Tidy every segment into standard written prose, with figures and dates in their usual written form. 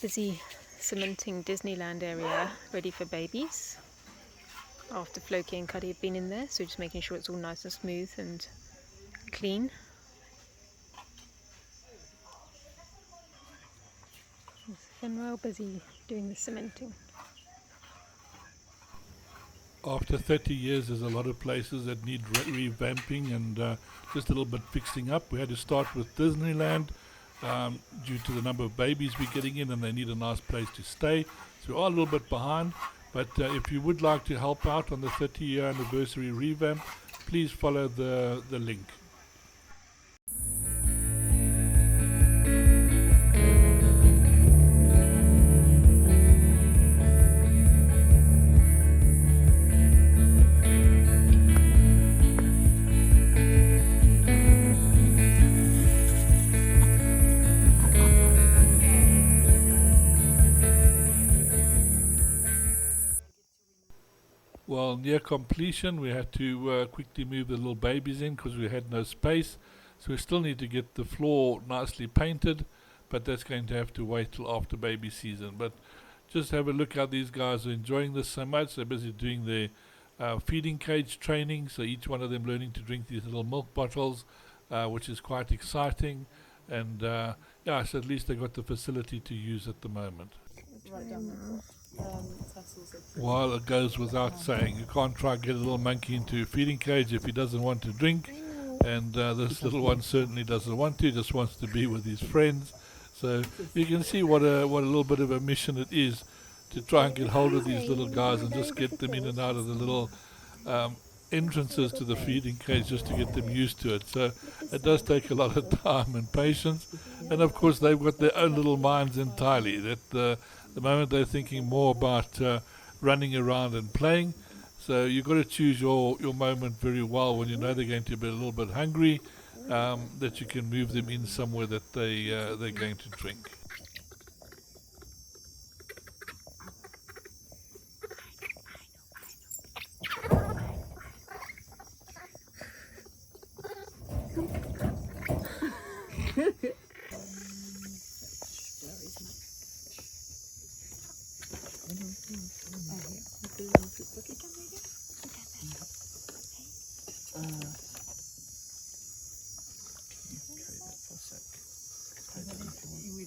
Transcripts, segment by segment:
busy cementing Disneyland area ready for babies after Floki and Cuddy have been in there, so just making sure it's all nice and smooth and clean. Been well busy doing the cementing. After 30 years, there's a lot of places that need revamping and just a little bit fixing up. We had to start with Disneyland due to the number of babies we're getting in, and they need a nice place to stay. So we are a little bit behind, but if you would like to help out on the 30-year anniversary revamp, please follow the link. Well, near completion, we had to quickly move the little babies in because we had no space. So we still need to get the floor nicely painted, but that's going to have to wait till after baby season. But just have a look how these guys are enjoying this so much. They're busy doing their feeding cage training, so each one of them learning to drink these little milk bottles, which is quite exciting. And yeah, so at least they got the facility to use at the moment. Right down there. While it goes without saying, you can't try and get a little monkey into a feeding cage if he doesn't want to drink, and this little one certainly doesn't want to, just wants to be with his friends. So you can see what a little bit of a mission it is to try and get hold of these little guys and just get them in and out of the little entrances to the feeding cage just to get them used to it. So it does take a lot of time and patience, and of course they've got their own little minds entirely. That the moment they're thinking more about running around and playing. So you've got to choose your moment very well when you know they're going to be a little bit hungry, that you can move them in somewhere that they're going to drink.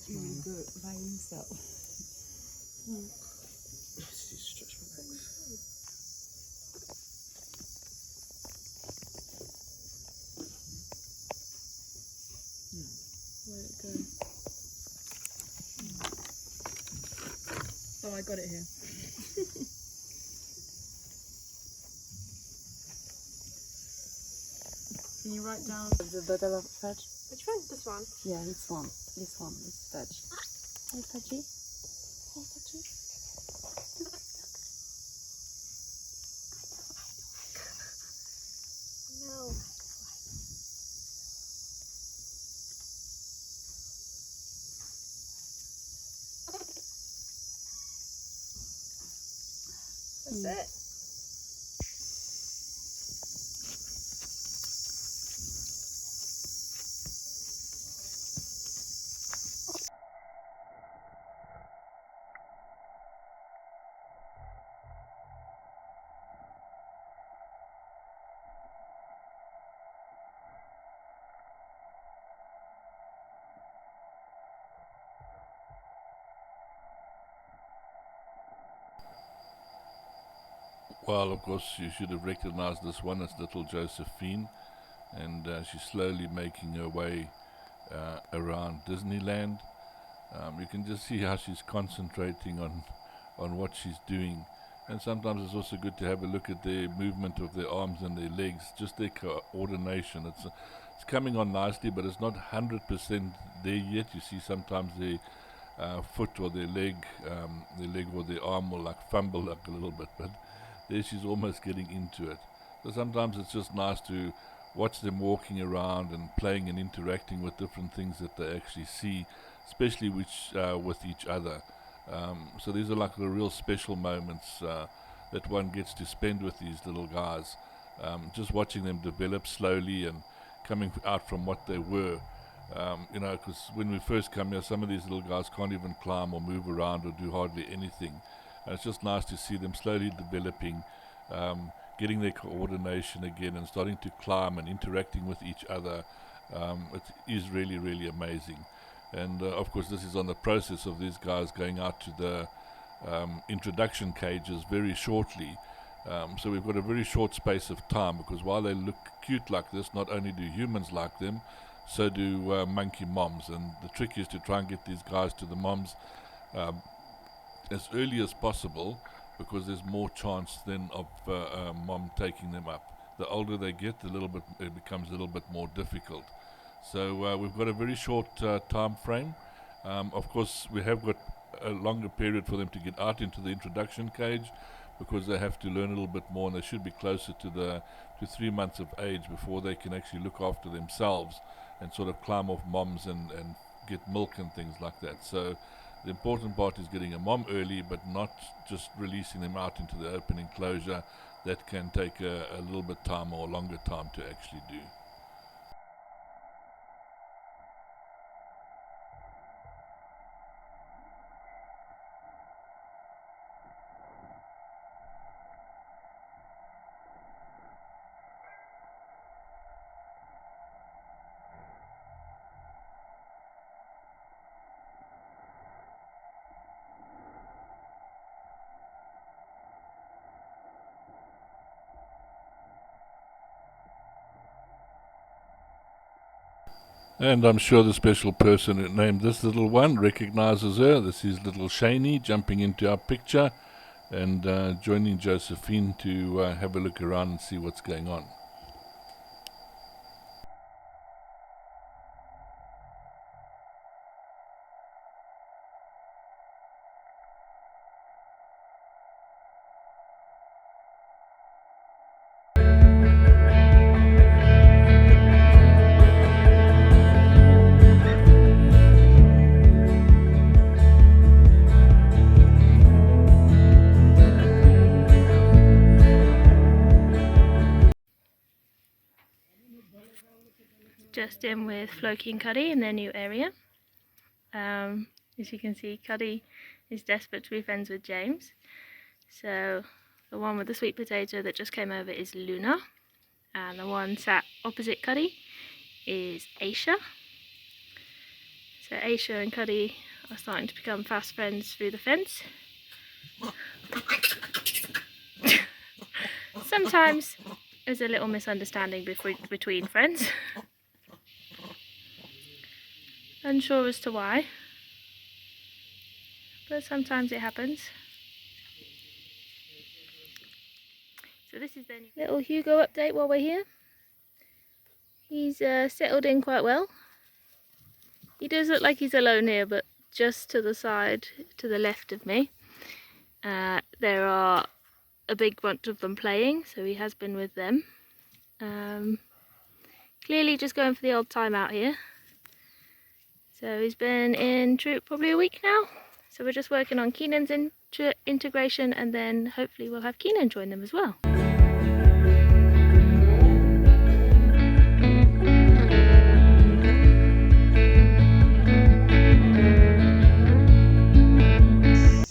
He would go by himself. Stretch my legs. Where'd it go? Oh, I got it here. Can you write down the bottle of fudge? Which one? This one? Yeah, this one. This one is fudge. Hey, Fudgy. Hey, Fudgy. No. That's it. Well, of course, you should have recognized this one as little Josephine, and she's slowly making her way around Disneyland. You can just see how she's concentrating on what she's doing, and sometimes it's also good to have a look at the movement of their arms and their legs, just their coordination. It's coming on nicely, but it's not 100% there yet. You see sometimes their foot or their leg or their arm will like fumble like a little bit, but there she's almost getting into it. So sometimes it's just nice to watch them walking around and playing and interacting with different things that they actually see, especially with each other. So these are like the real special moments that one gets to spend with these little guys, just watching them develop slowly and coming out from what they were You know, because when we first come here, some of these little guys can't even climb or move around or do hardly anything. And it's just nice to see them slowly developing, getting their coordination again and starting to climb and interacting with each other. It is really, really amazing. And of course, this is on the process of these guys going out to the introduction cages very shortly. So we've got a very short space of time, because while they look cute like this, not only do humans like them, so do monkey moms. And the trick is to try and get these guys to the moms as early as possible, because there's more chance then of mom taking them up. The older they get, it becomes a little bit more difficult. So we've got a very short time frame. Of course, we have got a longer period for them to get out into the introduction cage, because they have to learn a little bit more, and they should be closer to 3 months of age before they can actually look after themselves and sort of climb off moms and get milk and things like that. So the important part is getting a mom early, but not just releasing them out into the open enclosure. That can take a little bit time or a longer time to actually do. And I'm sure the special person who named this little one recognizes her. This is little Shani jumping into our picture and joining Josephine to have a look around and see what's going on. Just in with Floki and Cuddy in their new area. As you can see, Cuddy is desperate to be friends with James. So the one with the sweet potato that just came over is Luna, and the one sat opposite Cuddy is Aisha. So Aisha and Cuddy are starting to become fast friends through the fence. Sometimes there's a little misunderstanding between friends. Unsure as to why, but sometimes it happens. So this is the little Hugo update while we're here. He's settled in quite well. He does look like he's alone here, but just to the side, to the left of me, there are a big bunch of them playing, so he has been with them. Clearly just going for the old time out here. So he's been in troop probably a week now. So we're just working on Keenan's integration, and then hopefully we'll have Keenan join them as well.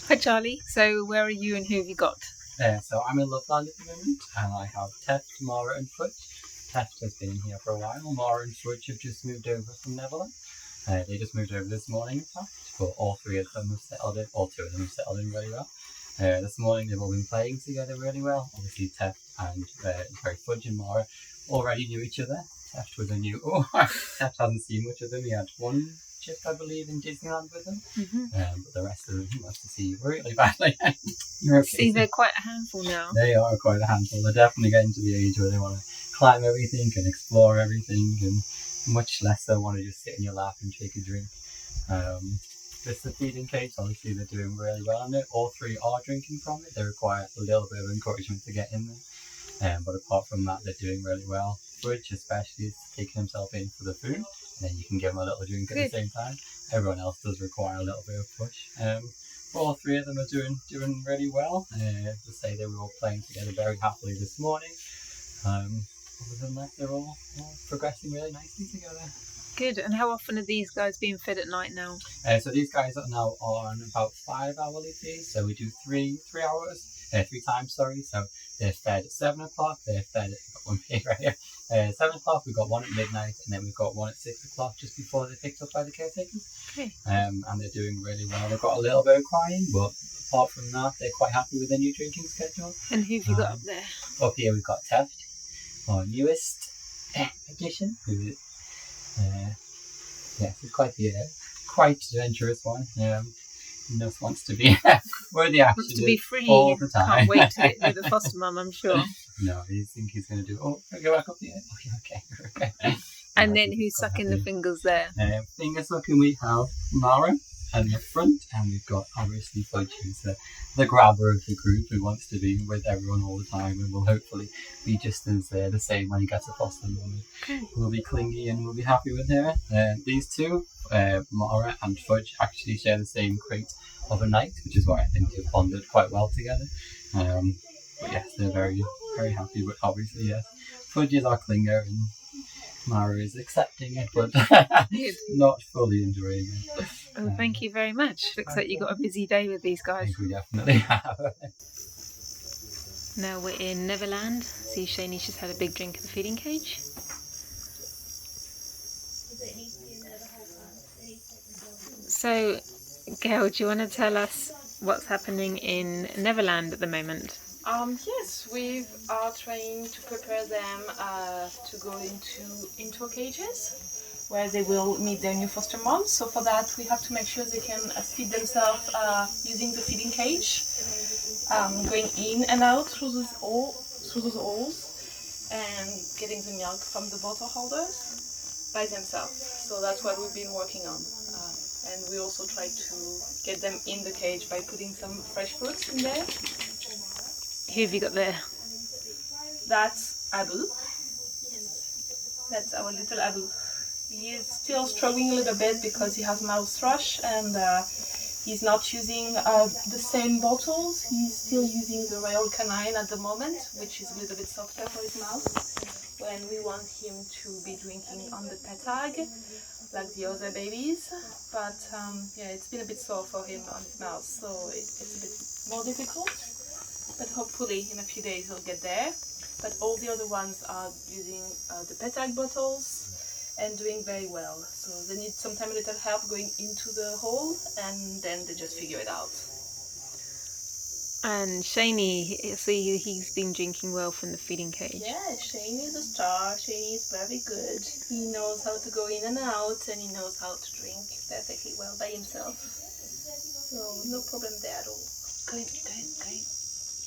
Hi Charlie, so where are you and who have you got? So I'm in Loveland at the moment, and I have Teft, Mara and Fudge. Teft has been here for a while. Mara and Fudge have just moved over from Netherlands. They just moved over this morning, in fact, but all three of them have settled in, all two of them have settled in really well. This morning they've all been playing together really well. Obviously Teft and Fudge and Mara already knew each other. Teft was a new, Teft hasn't seen much of them. He had one shift, I believe, in Disneyland with them, but the rest of them he wants to see really badly. Okay. See, they're quite a handful now. They are quite a handful. They're definitely getting to the age where they want to climb everything and explore everything, and much less so want to just sit in your lap and take a drink. This is the feeding cage. Obviously they're doing really well on it. All three are drinking from it. They require a little bit of encouragement to get in there, but apart from that they're doing really well. Fudge especially is taking himself in for the food, and then you can give him a little drink at the same time. Everyone else does require a little bit of push. All three of them are doing really well. To say they were all playing together very happily this morning. Other than that, they're all progressing really nicely together. Good. And how often are these guys being fed at night now? So these guys are now on about 5 hourly fees. So we do 3 times. Sorry. So they're fed at 7 o'clock. They're fed at got one pig right here. 7 o'clock. We've got one at midnight, and then we've got one at 6 o'clock just before they're picked up by the caretakers. Okay. And they're doing really well. They've got a little bit of crying, but apart from that, they're quite happy with their new drinking schedule. And who have you got up there? Up here we've got Teft, our newest addition. Yes, it's quite adventurous one. He just wants to be where the action Wants to be free. all the time. Can't wait to get with the foster mum, I'm sure. No, I think he's going to do. Oh, go back up here. Okay. And then who's sucking the fingers there? Finger sucking, we have Mara at the front, and we've got obviously Fudge, who's the grabber of the group, who wants to be with everyone all the time, and will hopefully be just as the same when he gets a foster mum. We'll be clingy and we'll be happy with her. These two, Mara and Fudge, actually share the same crate of a night, which is why I think they've bonded quite well together. But yes, they're very, very happy. But obviously, yes, Fudge is our clinger and Mara is accepting it, but not fully enjoying it. Oh, thank you very much. Looks like you got a busy day with these I guys. think we definitely have. Now we're in Neverland. See, Shanie's just had a big drink in the feeding cage. So, Gail, do you want to tell us what's happening in Neverland at the moment? Yes, we are trying to prepare them to go into cages where they will meet their new foster moms. So for that, we have to make sure they can feed themselves using the feeding cage, going in and out through those holes, and getting the milk from the bottle holders by themselves. So that's what we've been working on. And we also try to get them in the cage by putting some fresh fruits in there. Who have you got there? That's Abu. That's our little Abu. He is still struggling a little bit because he has mouth thrush, and he's not using the same bottles. He's still using the Royal Canine at the moment, which is a little bit softer for his mouth. When we want him to be drinking on the petag, like the other babies. But it's been a bit sore for him on his mouth, so it's a bit more difficult. But hopefully in a few days he'll get there. But all the other ones are using the petag bottles and doing very well. So they need sometimes a little help going into the hole, and then they just figure it out. And Shanie, see, he's been drinking well from the feeding cage. Yeah, Shane is a star. Shane is very good. He knows how to go in and out, and he knows how to drink perfectly well by himself. So no problem there at all. Good.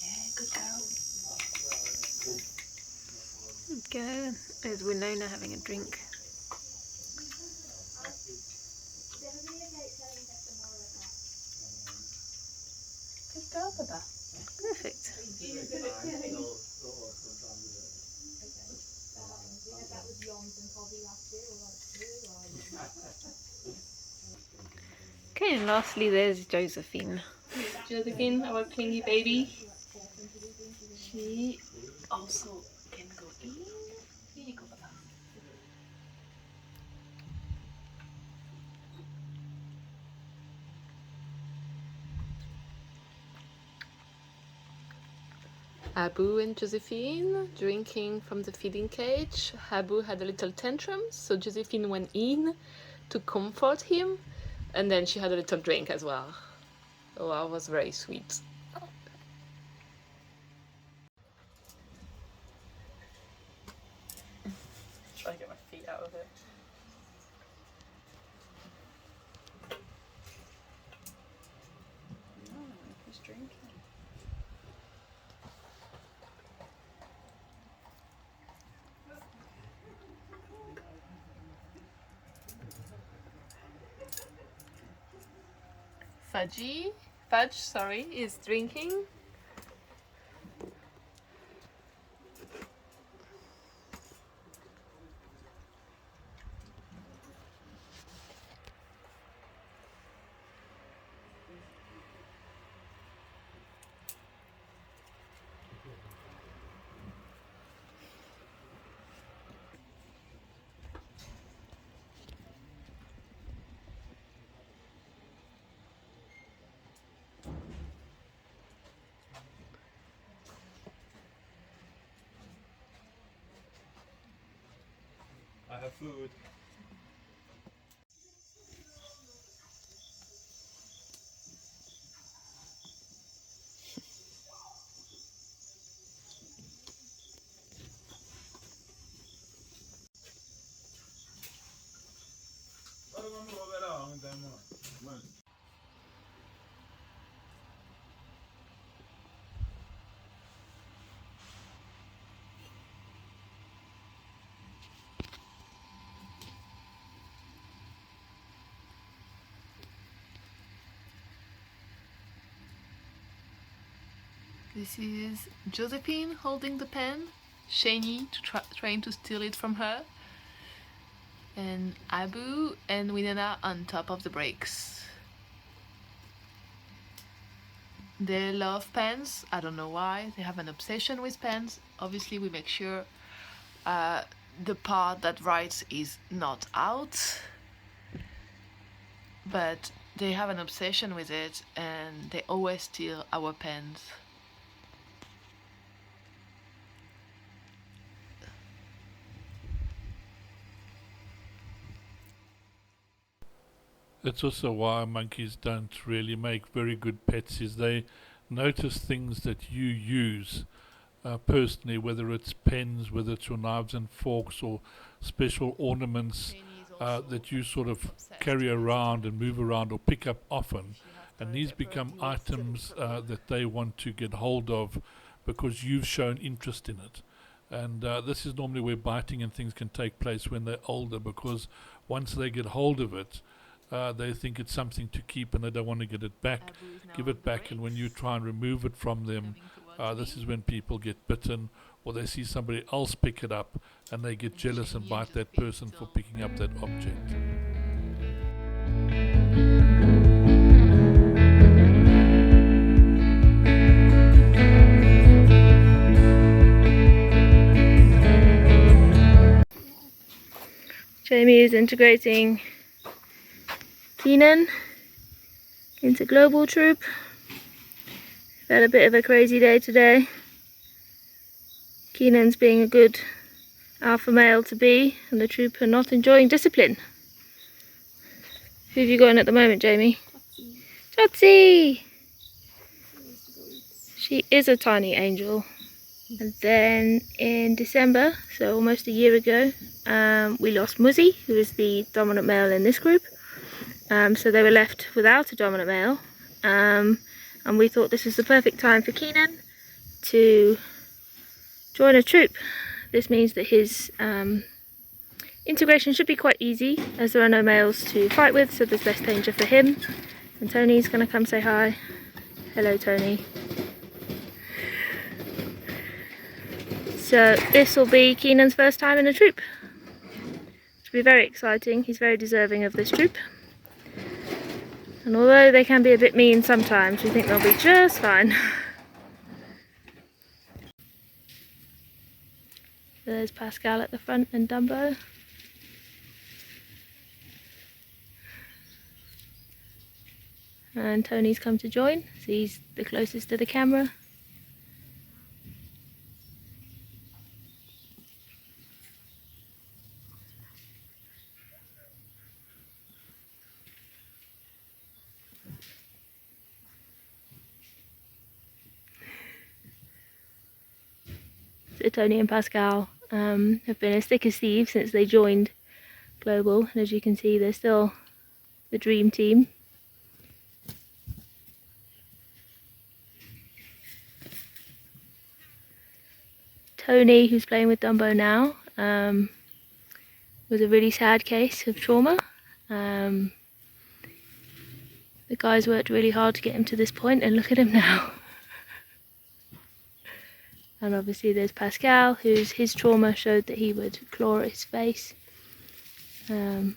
Yeah, good girl. Go. There's Winona having a drink. Good girl, Papa. Perfect. Okay, and lastly there's Josephine. Josephine, our clingy baby. She also can go in. Here you go, Papa. Abu and Josephine drinking from the feeding cage. Abu had a little tantrum, so Josephine went in to comfort him, and then she had a little drink as well. Oh, that was very sweet. Try to get my feet out of it. He's drinking. Fudge, is drinking. have food. This is Josephine holding the pen, Shani trying to steal it from her, and Abu and Winona on top of the brakes. They love pens, I don't know why, they have an obsession with pens. Obviously we make sure the part that writes is not out, but they have an obsession with it and they always steal our pens. It's also why monkeys don't really make very good pets, is they notice things that you use personally, whether it's pens, whether it's your knives and forks or special ornaments that you sort of carry around and move around or pick up often. And these become items that they want to get hold of because you've shown interest in it. And this is normally where biting and things can take place when they're older, because once they get hold of it, they think it's something to keep and they don't want to get it back, give it back. And when you try and remove it from them, this is when people get bitten, or they see somebody else pick it up and they get jealous and bite that person for picking up that object. Jamie is integrating Keenan into Global Troop. We've had a bit of a crazy day today. Keenan's being a good alpha male to be, and the troop are not enjoying discipline. Who have you got in at the moment, Jamie? Totsi! She is a tiny angel. And then in December, so almost a year ago, we lost Muzzy, who is the dominant male in this group. So they were left without a dominant male. And we thought this was the perfect time for Keenan to join a troop. This means that his integration should be quite easy, as there are no males to fight with, so there's less danger for him. And Tony's going to come say hi. Hello, Tony. So this will be Keenan's first time in a troop. It'll be very exciting. He's very deserving of this troop. And although they can be a bit mean sometimes, we think they'll be just fine. There's Pascal at the front and Dumbo. And Tony's come to join, so he's the closest to the camera. So Tony and Pascal have been as thick as thieves since they joined Global, and as you can see, they're still the dream team. Tony, who's playing with Dumbo now, was a really sad case of trauma. The guys worked really hard to get him to this point, and look at him now. And obviously there's Pascal, his trauma showed that he would claw at his face. No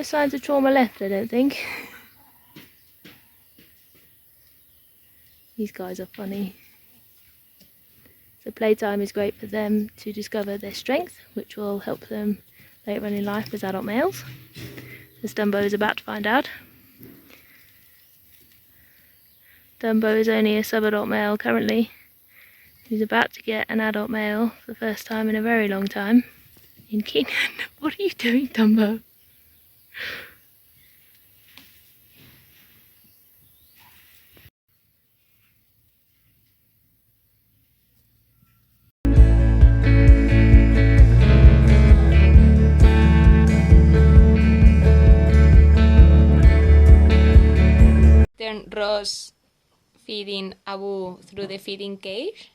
signs of trauma left, I don't think. These guys are funny. So Playtime is great for them to discover their strength, which will help them later on in life as adult males, as Dumbo is about to find out. Dumbo is only a sub-adult male currently. He's about to get an adult male for the first time in a very long time. And Keenan, what are you doing, Dumbo? Then Ross feeding Abu through the feeding cage.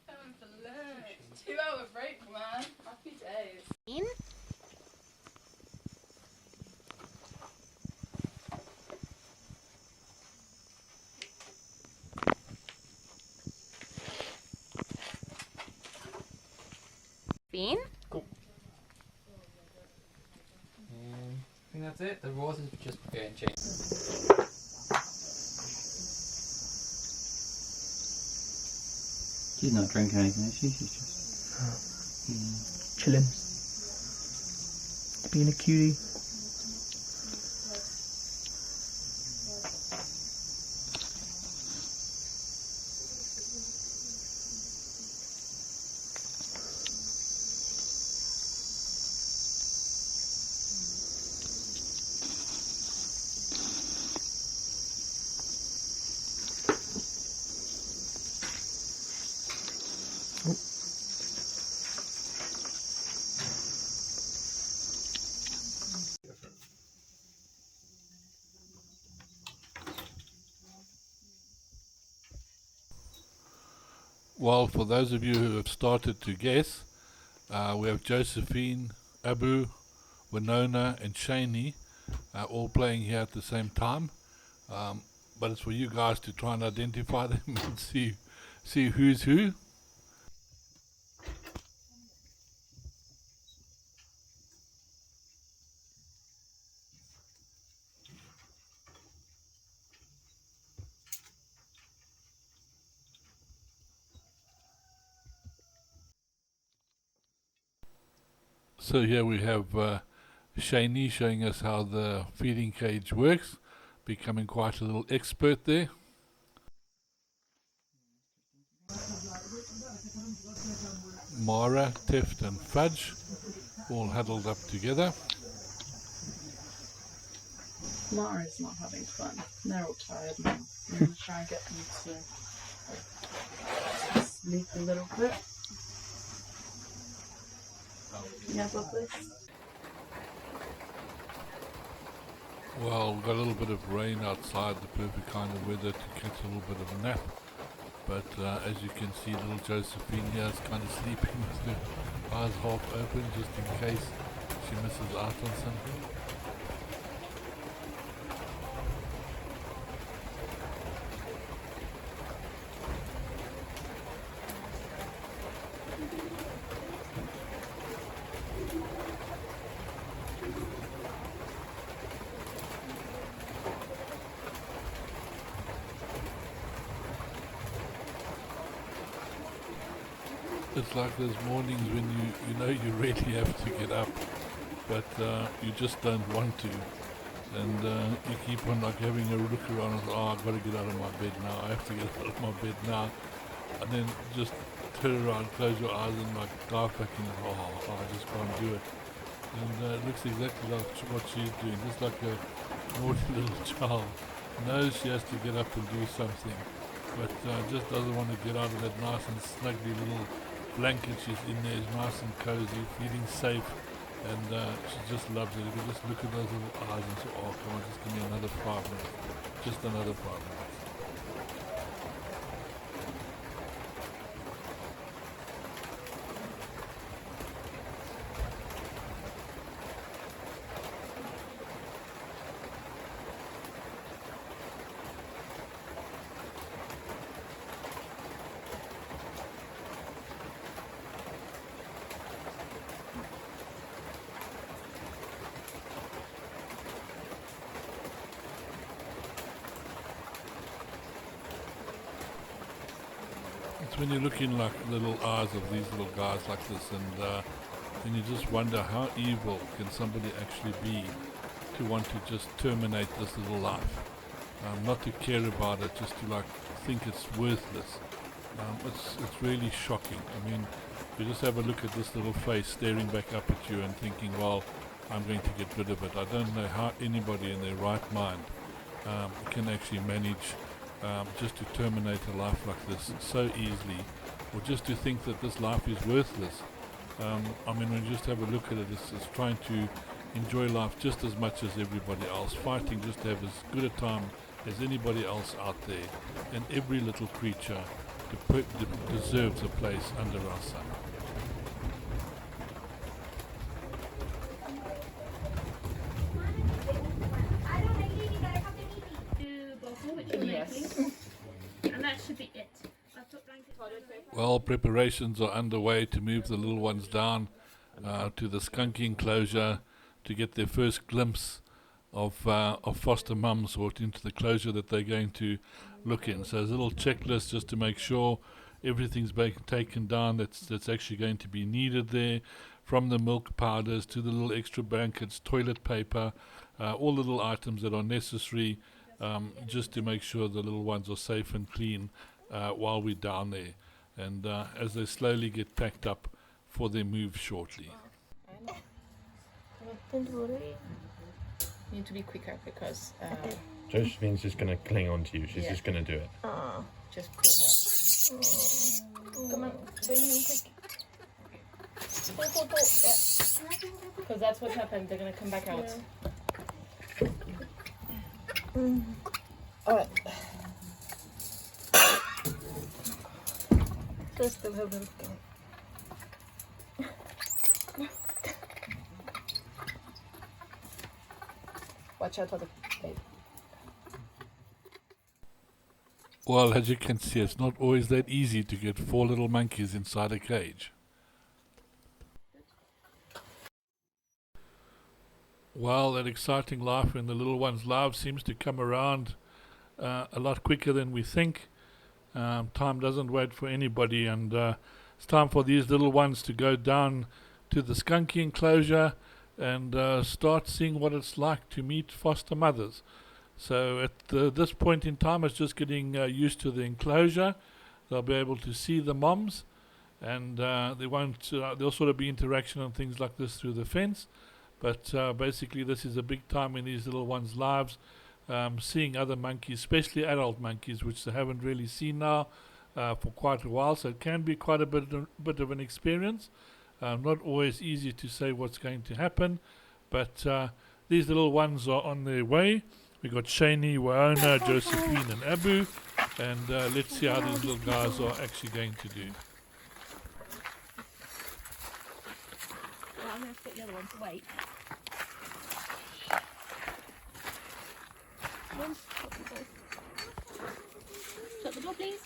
Time for lunch. 2-hour break, man. Happy days. Bean. Cool. I think that's it. The roses just getting changed. She's not drinking anything, is she? She's just Chilling. Being a cutie. Well, for those of you who have started to guess, we have Josephine, Abu, Winona and Shani all playing here at the same time. But it's for you guys to try and identify them and see who's who. So here we have Shani showing us how the feeding cage works, becoming quite a little expert there. Mara, Teft and Fudge all huddled up together. Mara's not having fun. They're all tired now. I'm going to try and get them to sleep a little bit. Yeah, lovely. Well, we've got a little bit of rain outside, the perfect kind of weather to catch a little bit of a nap. But as you can see, little Josephine here is kind of sleeping with her eyes half open, just in case she misses out on something. It's like those mornings when you know you really have to get up, but you just don't want to, and you keep on like having a look around and oh, I've got to get out of my bed now, I have to get out of my bed now, and then just turn around, close your eyes and like dive back in, oh, I just can't do it. And it looks exactly like what she's doing, just like a naughty little child, knows she has to get up and do something, but just doesn't want to get out of that nice and snuggly little blanket she's in there, is nice and cozy, feeling safe, and she just loves it. You can just look at those little eyes and say, oh come on, just give me another 5 minutes, just another 5 minutes. When you're looking like little eyes of these little guys like this, and you just wonder how evil can somebody actually be to want to just terminate this little life, not to care about it, just to like think it's worthless, It's really shocking. I mean, you just have a look at this little face staring back up at you and thinking, well, I'm going to get rid of it. I don't know how anybody in their right mind can actually manage just to terminate a life like this so easily, or just to think that this life is worthless. I mean, when you just have a look at it, it's trying to enjoy life just as much as everybody else, fighting just to have as good a time as anybody else out there, and every little creature deserves a place under our sun. Yes. And that should be it. Well, preparations are underway to move the little ones down to the skunk enclosure to get their first glimpse of foster mums, or into the closure that they're going to look in. So there's a little checklist just to make sure everything's being taken down that's actually going to be needed there, from the milk powders to the little extra blankets, toilet paper, all the little items that are necessary, just to make sure the little ones are safe and clean while we're down there, and as they slowly get packed up for their move shortly. Don't worry. You need to be quicker because Josephine's just going to cling on to you. She's Yeah. just going to do it. just pull her. Come on, bring him quick. Pull. Yeah. Because that's what happened. They're gonna come back out. Alright. Just a little bit. Watch out for the baby. Well, as you can see, it's not always that easy to get 4 little monkeys inside a cage. Well, that exciting life in the little one's lives seems to come around a lot quicker than we think. Time doesn't wait for anybody, and it's time for these little ones to go down to the skunky enclosure and start seeing what it's like to meet foster mothers. So at this point in time, it's just getting used to the enclosure. They'll be able to see the moms, and there'll sort of be interaction and things like this through the fence. But basically, this is a big time in these little ones' lives, seeing other monkeys, especially adult monkeys, which they haven't really seen now for quite a while. So it can be quite a bit of an experience. Not always easy to say what's going to happen, but these little ones are on their way. We got Shani, Waona, Josephine, and Abu, and let's see how these little guys are actually going to do. Well, I'm going to put the other one to wait. Shut the door, please.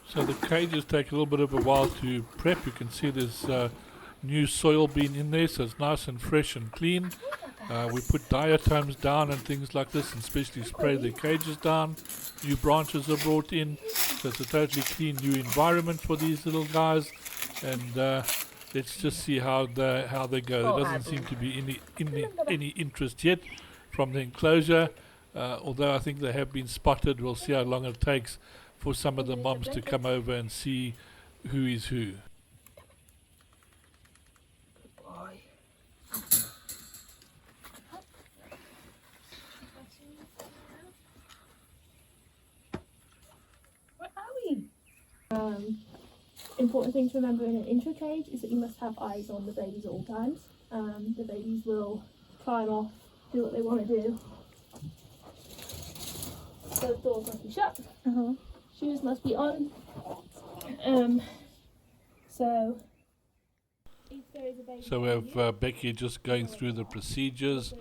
So the cages take a little bit of a while to prep. You can see there's new soil being in there, so it's nice and fresh and clean. We put diatoms down and things like this, and especially spray the cages down. New branches are brought in, so it's a totally clean new environment for these little guys. And let's just see how they go. There doesn't seem to be any interest yet from the enclosure, although I think they have been spotted. We'll see how long it takes for some of the moms to come over and see who is who. Where are we? Important thing to remember in an intro cage is that you must have eyes on the babies at all times. The babies will climb off, do what they want to do. So the doors must be shut. Shoes must be on. So if there is a baby, So we have Becky just going through the procedures,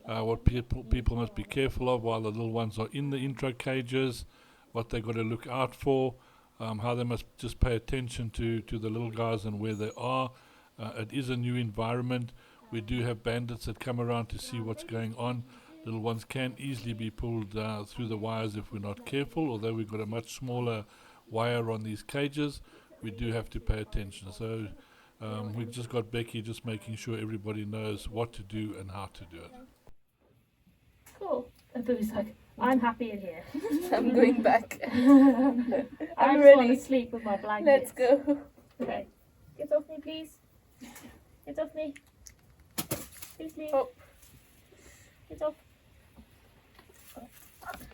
what people must be careful of while the little ones are in the intro cages, what they've got to look out for, how they must just pay attention to the little guys and where they are. It is a new environment. We do have bandits that come around to see what's going on. Little ones can easily be pulled through the wires if we're not careful. Although we've got a much smaller wire on these cages, we do have to pay attention. So we've just got Becky just making sure everybody knows what to do and how to do it. And Boo's like, I'm happy in here. I'm going back. I I'm just want ready. to sleep with my blanket. Let's go. Okay. Get off me, please. Get off me. Please leave. Oh. Get off.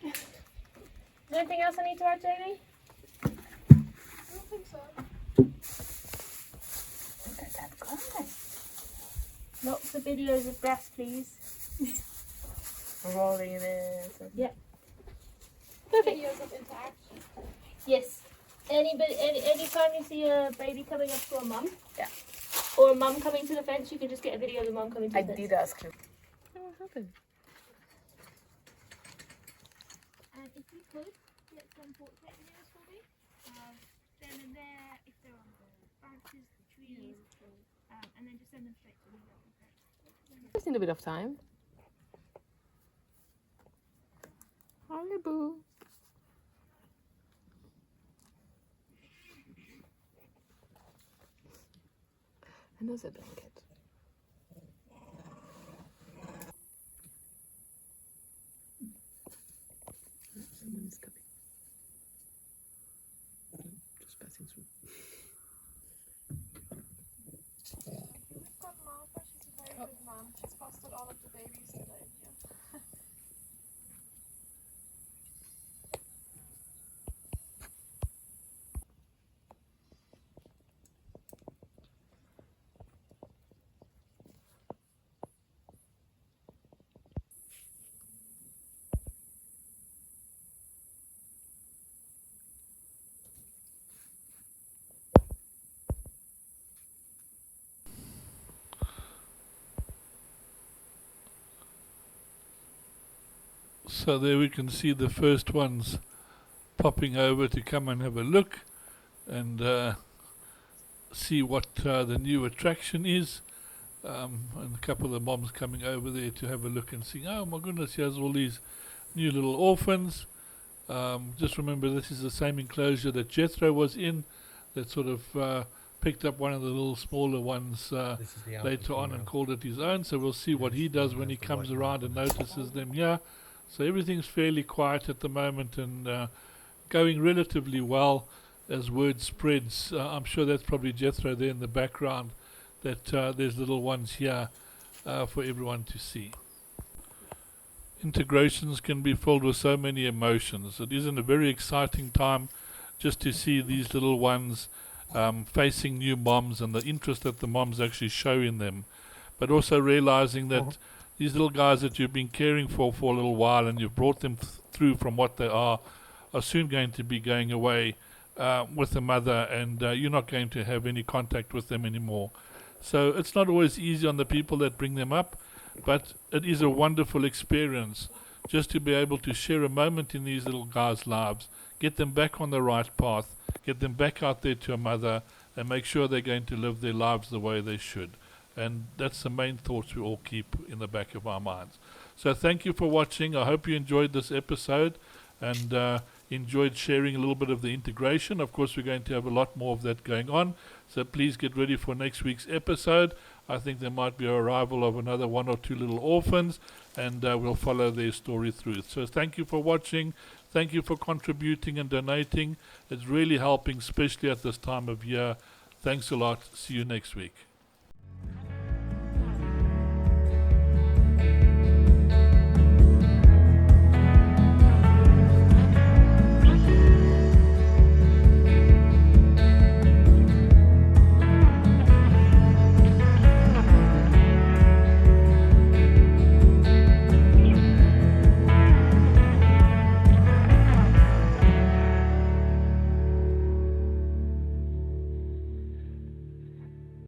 Is there anything else I need to add, Jamie? I don't think so. Lots of videos of grass, please. Rolling it. Yeah. Videos of interaction. Yes. Anytime you see a baby coming up to a mum, Yeah. or a mum coming to the fence, you can just get a video of the mum coming to I the fence. did ask you. What happened? And if you could get some portrait videos for me, then and there, if they're on the branches, the trees, and then just send them straight to me. That would be great. Just need a bit of time. Hi, Boo. Another blanket. Someone is coming. Just passing through. We've got Martha. She's a very good mom. She's fostered all of the babies today. Yeah. So there we can see the first ones popping over to come and have a look and see what the new attraction is. And a couple of the moms coming over there to have a look and see, oh my goodness, here's all these new little orphans. Just remember, this is the same enclosure that Jethro was in, that sort of picked up one of the little smaller ones This is the alpha later on and female. called it his own. So we'll see what Yes, he does and when he the comes white around and one. notices them here. So everything's fairly quiet at the moment and going relatively well as word spreads. I'm sure that's probably Jethro there in the background, that there's little ones here for everyone to see. Integrations can be filled with so many emotions. It isn't a very exciting time just to see these little ones facing new moms and the interest that the moms actually show in them, but also realizing that these little guys that you've been caring for a little while and you've brought them through from what they are soon going to be going away with the mother, and you're not going to have any contact with them anymore. So it's not always easy on the people that bring them up, but it is a wonderful experience just to be able to share a moment in these little guys' lives, get them back on the right path, get them back out there to a mother, and make sure they're going to live their lives the way they should. And that's the main thoughts we all keep in the back of our minds. So thank you for watching. I hope you enjoyed this episode and enjoyed sharing a little bit of the integration. Of course, we're going to have a lot more of that going on, so please get ready for next week's episode. I think there might be an arrival of another 1 or 2 little orphans, and we'll follow their story through. So thank you for watching. Thank you for contributing and donating. It's really helping, especially at this time of year. Thanks a lot. See you next week.